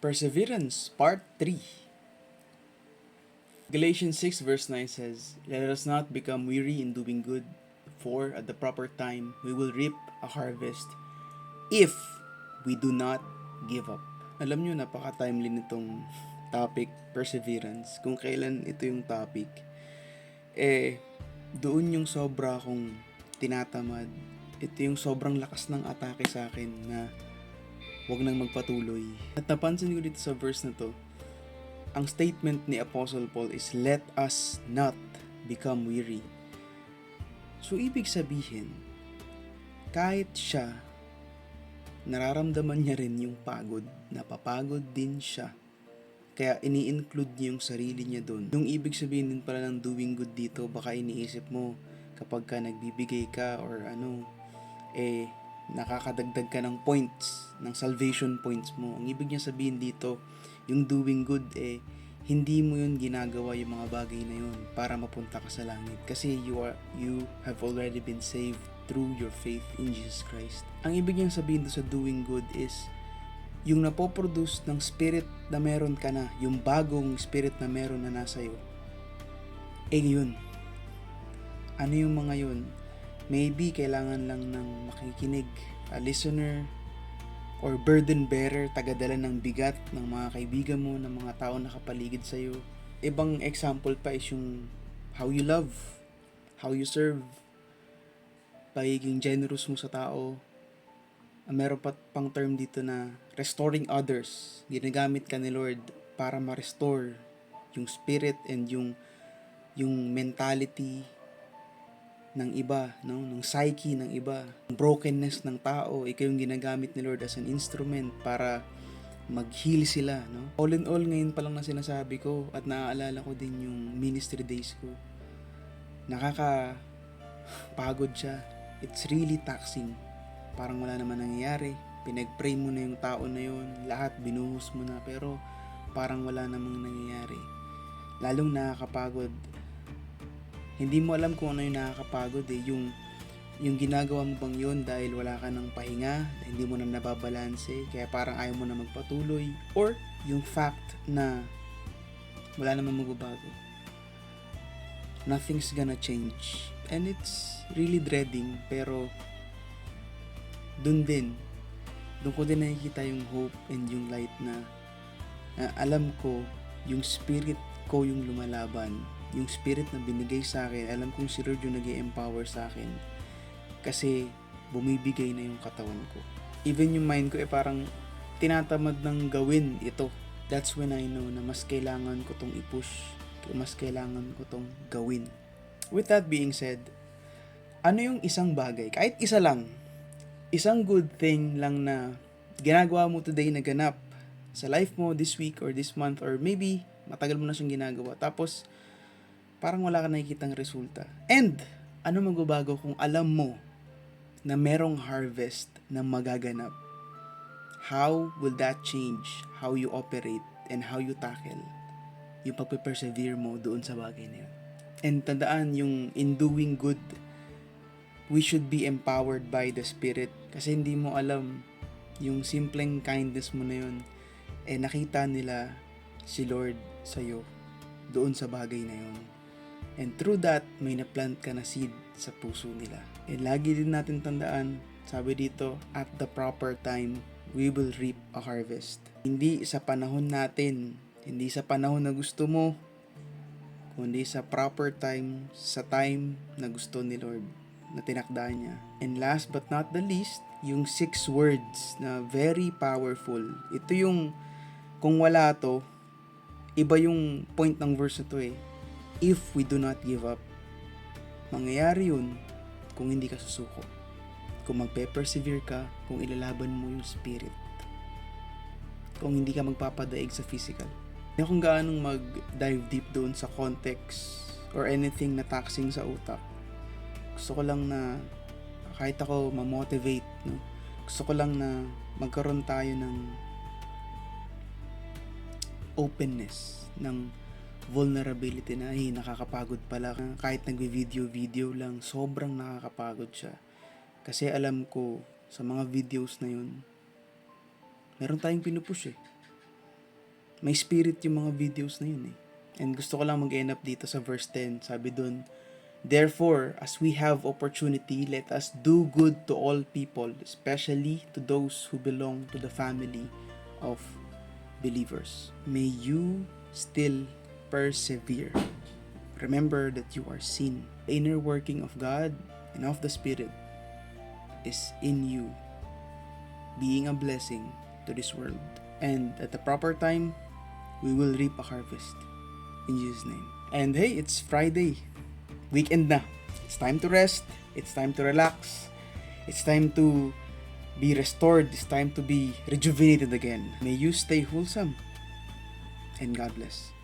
Perseverance, Part 3. Galatians 6 verse 9 says, "Let us not become weary in doing good, for at the proper time we will reap a harvest if we do not give up." Alam nyo, napaka-timely nitong topic, perseverance. Kung kailan ito yung topic, doon yung sobra akong tinatamad. Ito yung sobrang lakas ng atake sa akin na wag nang magpatuloy. At napansin ko dito sa verse na to, ang statement ni Apostle Paul is, "Let us not become weary." So, ibig sabihin, kahit siya, nararamdaman niya rin yung pagod, napapagod din siya. Kaya ini-include niya yung sarili niya doon. Yung ibig sabihin din pala ng doing good dito, baka iniisip mo kapag ka nagbibigay ka or nakakadagdag ka ng points, ng salvation points mo. Ang ibig niya sabihin dito, yung doing good, hindi mo yun ginagawa yung mga bagay na yun para mapunta ka sa langit. Kasi you have already been saved through your faith in Jesus Christ. Ang ibig niyang sabihin sa doing good is, yung napoproduce ng spirit na meron ka na, yung bagong spirit na meron na nasa iyo, yun. Ano yung mga yun? Maybe kailangan lang ng makikinig, a listener, or burden bearer, tagadala ng bigat ng mga kaibigan mo, ng mga tao na kapaligid sa'yo. Ibang example pa is yung how you love, how you serve, pagiging generous mo sa tao. Meron pang term dito na restoring others. Ginagamit ka ni Lord para ma-restore yung spirit and yung mentality ng iba, no? Ng psyche ng iba, ng brokenness ng tao. Ikaw yung ginagamit ni Lord as an instrument para mag-heal sila, no? All in all, ngayon pa lang na sinasabi ko at naaalala ko din yung ministry days ko. Nakakapagod siya. It's really taxing. Parang wala naman nangyayari. Pinag-pray mo na yung tao na yun. Lahat binuhos mo na, pero parang wala namang nangyayari. Lalong nakakapagod. Hindi mo alam kung ano yung nakakapagod yung ginagawa mo bang yun dahil wala ka ng pahinga, hindi mo na nababalanse, kaya parang ayaw mo na magpatuloy, or yung fact na wala namang magbabago. Nothing's gonna change. And it's really dreading, pero doon ko din nakikita yung hope and yung light na alam ko yung spirit ko yung lumalaban, yung spirit na binigay sa akin. Alam kong si Lord yung nag-i-empower sa akin kasi bumibigay na yung katawan ko. Even yung mind ko parang tinatamad ng gawin ito. That's when I know na mas kailangan ko tong i-push, mas kailangan ko tong gawin. With that being said, ano yung isang bagay, kahit isa lang, isang good thing lang na ginagawa mo today na ganap sa life mo this week or this month, or maybe matagal mo na siyang ginagawa, tapos parang wala ka nakikitang resulta. And ano magbabago kung alam mo na merong harvest na magaganap? How will that change how you operate and how you tackle yung pagpe-persevere mo doon sa bagay na yun? And tandaan, yung in doing good, we should be empowered by the Spirit, kasi hindi mo alam yung simpleng kindness mo na yun, nakita nila si Lord sa'yo doon sa bagay na yun. And through that, may na-plant ka na seed sa puso nila. And lagi din natin tandaan, sabi dito, at the proper time, we will reap a harvest. Hindi sa panahon natin, hindi sa panahon na gusto mo, kundi sa proper time, sa time na gusto ni Lord, na tinakda niya. And last but not the least, yung 6 words na very powerful. Ito yung, kung wala to, iba yung point ng verse na to If we do not give up. Mangyayari yun kung hindi ka susuko. Kung magpe-persevere ka, kung ilalaban mo yung spirit. Kung hindi ka magpapadaig sa physical. Hindi akong gaanong mag-dive deep doon sa context or anything na taxing sa utak. Gusto ko lang na kahit ako ma-motivate, no? Gusto ko lang na magkaroon tayo ng openness, ng vulnerability na nakakapagod pala. Kahit nagvi-video lang, sobrang nakakapagod siya. Kasi alam ko sa mga videos na yun, meron tayong pinupush May spirit yung mga videos na yun eh. And gusto ko lang mag-end up dito sa verse 10. Sabi dun, therefore, as we have opportunity, let us do good to all people, especially to those who belong to the family of believers. May you still persevere. Remember that you are seen. The inner working of God and of the Spirit is in you, being a blessing to this world. And at the proper time, we will reap a harvest. In Jesus' name. And hey, it's Friday. Weekend na. It's time to rest. It's time to relax. It's time to be restored. It's time to be rejuvenated again. May you stay wholesome. And God bless.